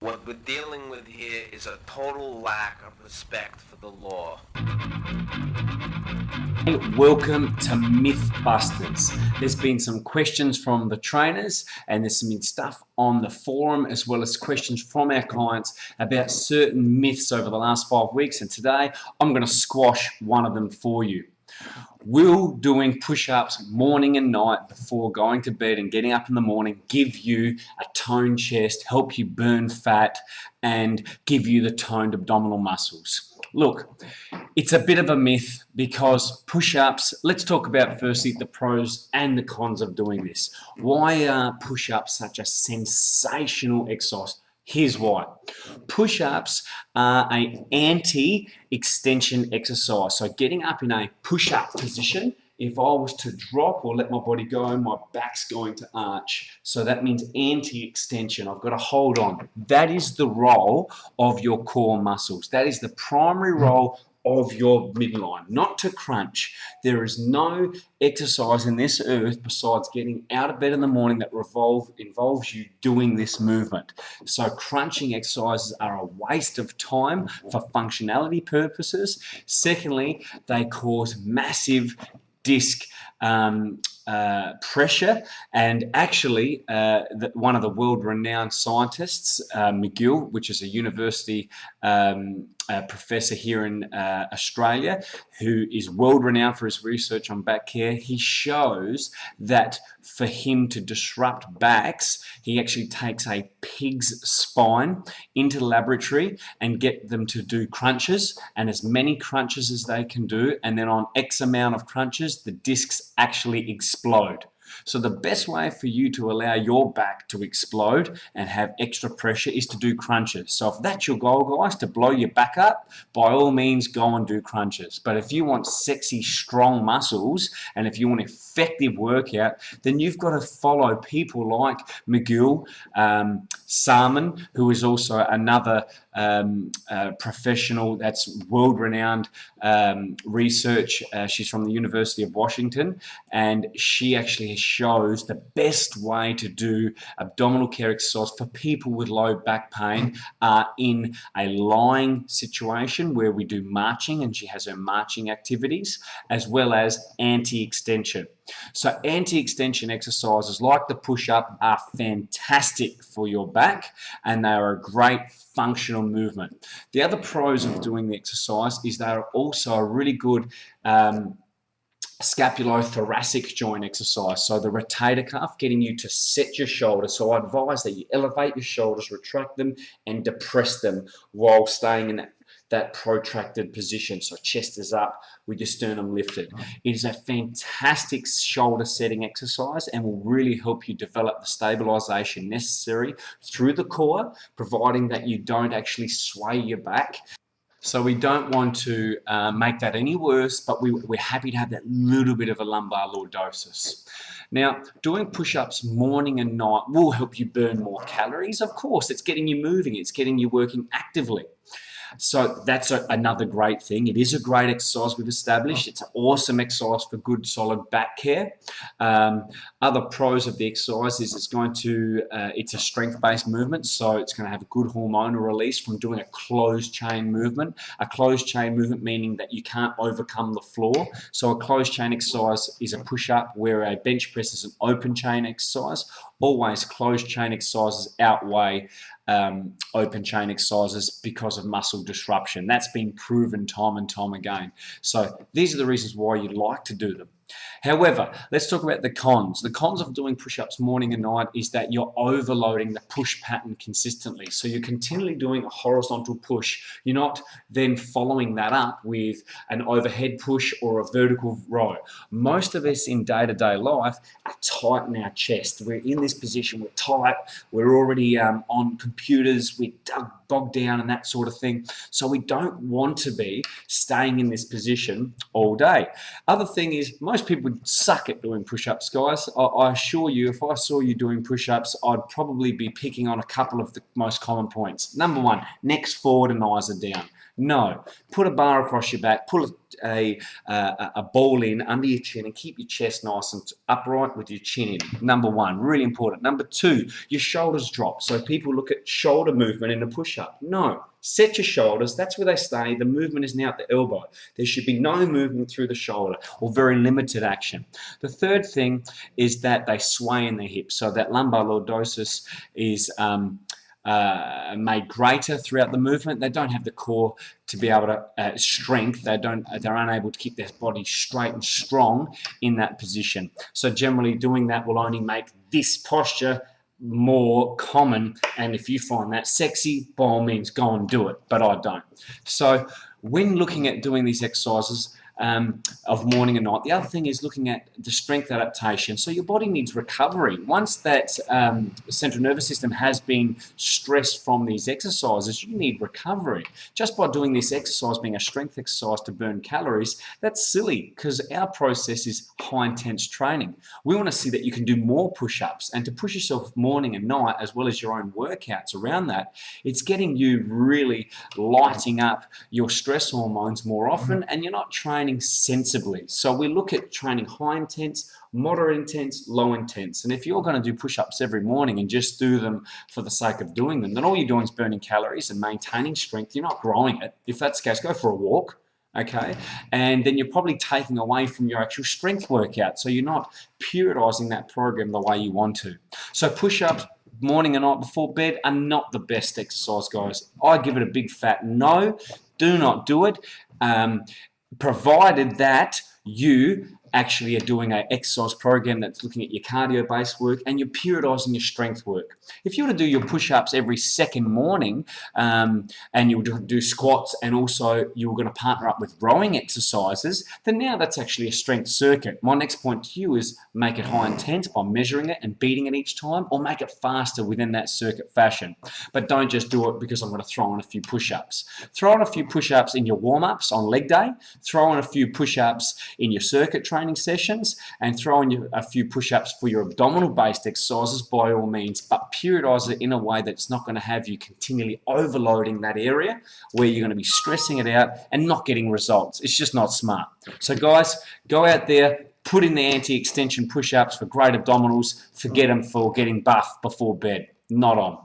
What we're dealing with here is a total lack of respect for the law. Hey, welcome to Mythbusters. There's been some questions from the trainers and there's some stuff on the forum as well as questions from our clients about certain myths over the last 5 weeks, and today I'm going to squash one of them for you. Will doing push-ups morning and night before going to bed and getting up in the morning give you a toned chest, help you burn fat, and give you the toned abdominal muscles? Look, it's a bit of a myth because push-ups, let's talk about firstly the pros and the cons of doing this. Why are push-ups such a sensational exercise? Here's why. Push-ups are an anti-extension exercise. So getting up in a push-up position, if I was to drop or let my body go, my back's going to arch. So that means anti-extension. I've got to hold on. That is the role of your core muscles. That is the primary role of your midline, not to crunch. There is no exercise in this earth besides getting out of bed in the morning that involves you doing this movement. So crunching exercises are a waste of time for functionality purposes. Secondly, they cause massive disc pressure, and actually one of the world-renowned scientists, McGill, which is a university professor here in Australia, who is world-renowned for his research on back care, he shows that for him to disrupt backs, he actually takes a pig's spine into the laboratory and get them to do crunches, and as many crunches as they can do, and then on X amount of crunches, the discs actually explode. So the best way for you to allow your back to explode and have extra pressure is to do crunches. So if that's your goal, guys, to blow your back up, by all means go and do crunches. But if you want sexy, strong muscles and if you want effective workout, then you've got to follow people like McGill Salmon, who is also another professional that's world-renowned research. She's from the University of Washington, and she actually shows the best way to do abdominal care exercise for people with low back pain are in a lying situation where we do marching, and she has her marching activities, as well as anti-extension. So anti-extension exercises like the push-up are fantastic for your back, and they are a great functional movement. The other pros of doing the exercise is they are also a really good scapulothoracic joint exercise. So the rotator cuff, getting you to set your shoulders. So I advise that you elevate your shoulders, retract them, and depress them while staying in that protracted position. So chest is up with your sternum lifted. It is a fantastic shoulder setting exercise and will really help you develop the stabilization necessary through the core, providing that you don't actually sway your back. So we don't want to make that any worse, but we're happy to have that little bit of a lumbar lordosis. Now, doing push-ups morning and night will help you burn more calories. Of course, it's getting you moving, it's getting you working actively. So that's another great thing. It is a great exercise we've established. It's an awesome exercise for good solid back care. Other pros of the exercise is it's a strength-based movement, so it's going to have a good hormonal release from doing a closed chain movement. A closed chain movement meaning that you can't overcome the floor. So a closed chain exercise is a push-up, where a bench press is an open chain exercise. Always closed chain exercises outweigh open chain exercises because of muscle disruption. That's been proven time and time again. So these are the reasons why you'd like to do them. However, let's talk about the cons. The cons of doing push-ups morning and night is that you're overloading the push pattern consistently. So you're continually doing a horizontal push. You're not then following that up with an overhead push or a vertical row. Most of us in day-to-day life are tight in our chest. We're in this position, we're tight, we're already on computers, we're bogged down and that sort of thing. So we don't want to be staying in this position all day. Other thing is, most most people suck at doing push-ups, guys. I assure you, if I saw you doing push-ups, I'd probably be picking on a couple of the most common points. Number one, necks forward and eyes are down. No, put a bar across your back, pull a ball in under your chin and keep your chest nice and upright with your chin in. Number one, really important. Number two, your shoulders drop. So people look at shoulder movement in a push-up. No, set your shoulders. That's where they stay. The movement is now at the elbow. There should be no movement through the shoulder or very limited action. The third thing is that they sway in their hips. So that lumbar lordosis is made greater throughout the movement. They don't have the core to be able to strength. They're unable to keep their body straight and strong in that position. So generally doing that will only make this posture more common, and if you find that sexy, by all means go and do it, but I don't. So when looking at doing these exercises of morning and night, the other thing is looking at the strength adaptation. So your body needs recovery. Once that central nervous system has been stressed from these exercises, you need recovery. Just by doing this exercise being a strength exercise to burn calories, that's silly, because our process is high intense training. We want to see that you can do more push-ups, and to push yourself morning and night as well as your own workouts around that, it's getting you really lighting up your stress hormones more often, and you're not training sensibly. So we look at training high intense, moderate intense, low intense. And if you're going to do push-ups every morning and just do them for the sake of doing them, then all you're doing is burning calories and maintaining strength. You're not growing it. If that's the case, go for a walk. Okay, and then you're probably taking away from your actual strength workout. So you're not periodizing that program the way you want to. So push-ups morning and night before bed are not the best exercise, guys. I give it a big fat no. Do not do it. Provided that you actually are doing an exercise program that's looking at your cardio-based work and you're periodizing your strength work. If you were to do your push-ups every second morning and you would do squats and also you were going to partner up with rowing exercises, then now that's actually a strength circuit. My next point to you is make it high intense by measuring it and beating it each time, or make it faster within that circuit fashion. But don't just do it because I'm going to throw on a few push-ups. Throw on a few push-ups in your warm-ups on leg day, throw on a few push-ups in your circuit training sessions, and throw in a few push-ups for your abdominal based exercises by all means, but periodize it in a way that's not going to have you continually overloading that area where you're going to be stressing it out and not getting results. It's just not smart. So guys, go out there, put in the anti-extension push-ups for great abdominals, forget them for getting buff before bed. Not on.